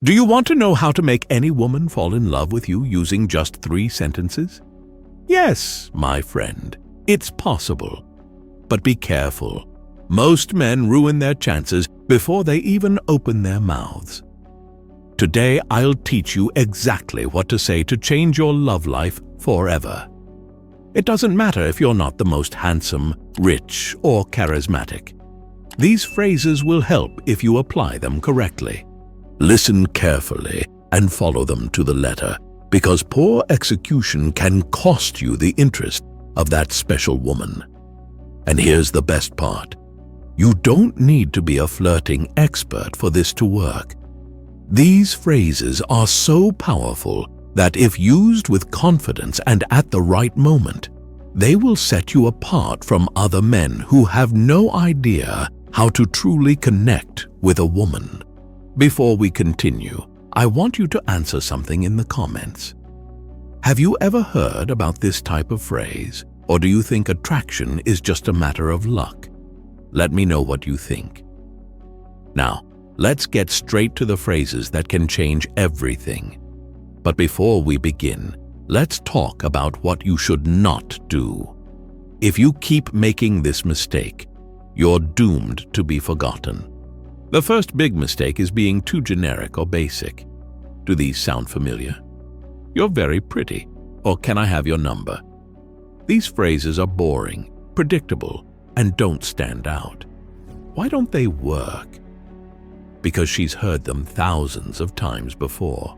Do you want to know how to make any woman fall in love with you using just 3 sentences? Yes, my friend, it's possible. But be careful. Most men ruin their chances before they even open their mouths. Today, I'll teach you exactly what to say to change your love life forever. It doesn't matter if you're not the most handsome, rich, or charismatic. These phrases will help if you apply them correctly. Listen carefully and follow them to the letter, because poor execution can cost you the interest of that special woman. And here's the best part. You don't need to be a flirting expert for this to work. These phrases are so powerful that if used with confidence and at the right moment, they will set you apart from other men who have no idea how to truly connect with a woman. Before we continue, I want you to answer something in the comments. Have you ever heard about this type of phrase, or do you think attraction is just a matter of luck? Let me know what you think. Now, let's get straight to the phrases that can change everything. But before we begin, let's talk about what you should not do. If you keep making this mistake, you're doomed to be forgotten. The first big mistake is being too generic or basic. Do these sound familiar? You're very pretty, or can I have your number? These phrases are boring, predictable, and don't stand out. Why don't they work? Because she's heard them thousands of times before.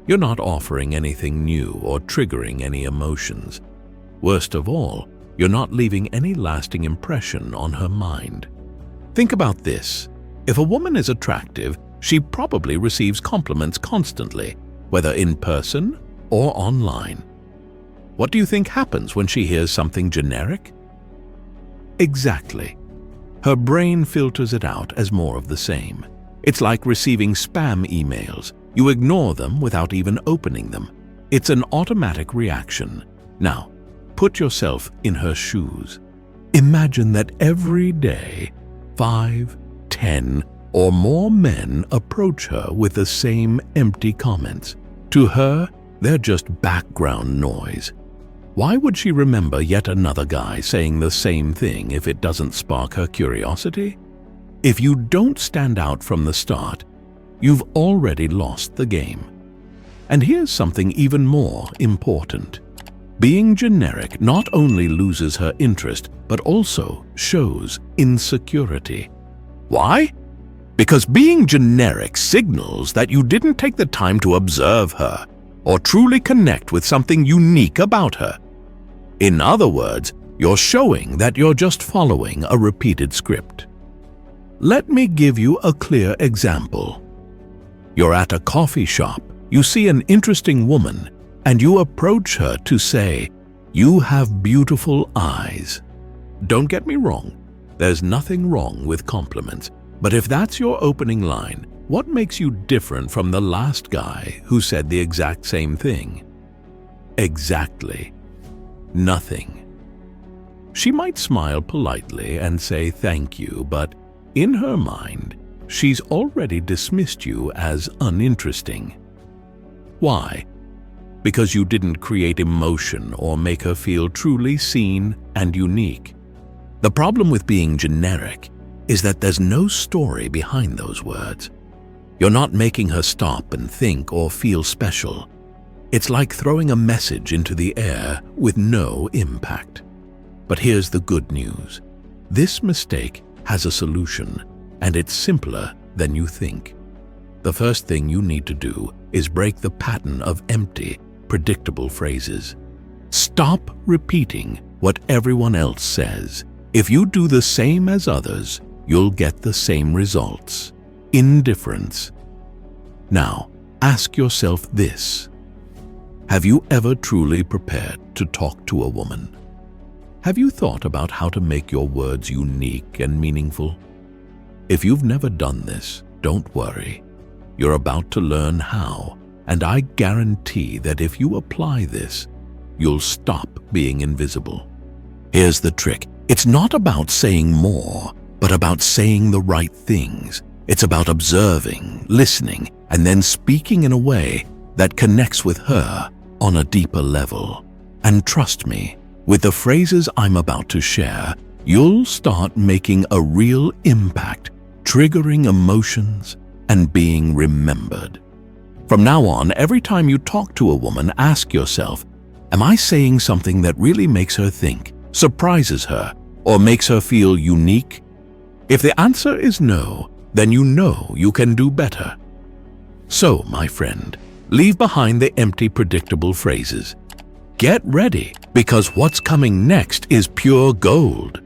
You're not offering anything new or triggering any emotions. Worst of all, you're not leaving any lasting impression on her mind. Think about this. If a woman is attractive, she probably receives compliments constantly, whether in person or online. What do you think happens when she hears something generic? Exactly. Her brain filters it out as more of the same. It's like receiving spam emails. You ignore them without even opening them. It's an automatic reaction. Now, put yourself in her shoes. Imagine that every day, 5, 10, or more men approach her with the same empty comments. To her, they're just background noise. Why would she remember yet another guy saying the same thing if it doesn't spark her curiosity? If you don't stand out from the start, you've already lost the game. And here's something even more important. Being generic not only loses her interest, but also shows insecurity. Why? Because being generic signals that you didn't take the time to observe her or truly connect with something unique about her. In other words, you're showing that you're just following a repeated script. Let me give you a clear example. You're at a coffee shop, you see an interesting woman, and you approach her to say, "You have beautiful eyes." Don't get me wrong, there's nothing wrong with compliments, but if that's your opening line, what makes you different from the last guy who said the exact same thing? Exactly. Nothing. She might smile politely and say thank you, but in her mind, she's already dismissed you as uninteresting. Why? Because you didn't create emotion or make her feel truly seen and unique. The problem with being generic is that there's no story behind those words. You're not making her stop and think or feel special. It's like throwing a message into the air with no impact. But here's the good news. This mistake has a solution, and it's simpler than you think. The first thing you need to do is break the pattern of empty, predictable phrases. Stop repeating what everyone else says. If you do the same as others, you'll get the same results. Indifference. Now, ask yourself this. Have you ever truly prepared to talk to a woman? Have you thought about how to make your words unique and meaningful? If you've never done this, don't worry. You're about to learn how, and I guarantee that if you apply this, you'll stop being invisible. Here's the trick. It's not about saying more, but about saying the right things. It's about observing, listening, and then speaking in a way that connects with her on a deeper level. And trust me, with the phrases I'm about to share, you'll start making a real impact, triggering emotions and being remembered. From now on, every time you talk to a woman, ask yourself, am I saying something that really makes her think, surprises her, or makes her feel unique? If the answer is no, then you know you can do better. So, my friend, leave behind the empty, predictable phrases. Get ready, because what's coming next is pure gold.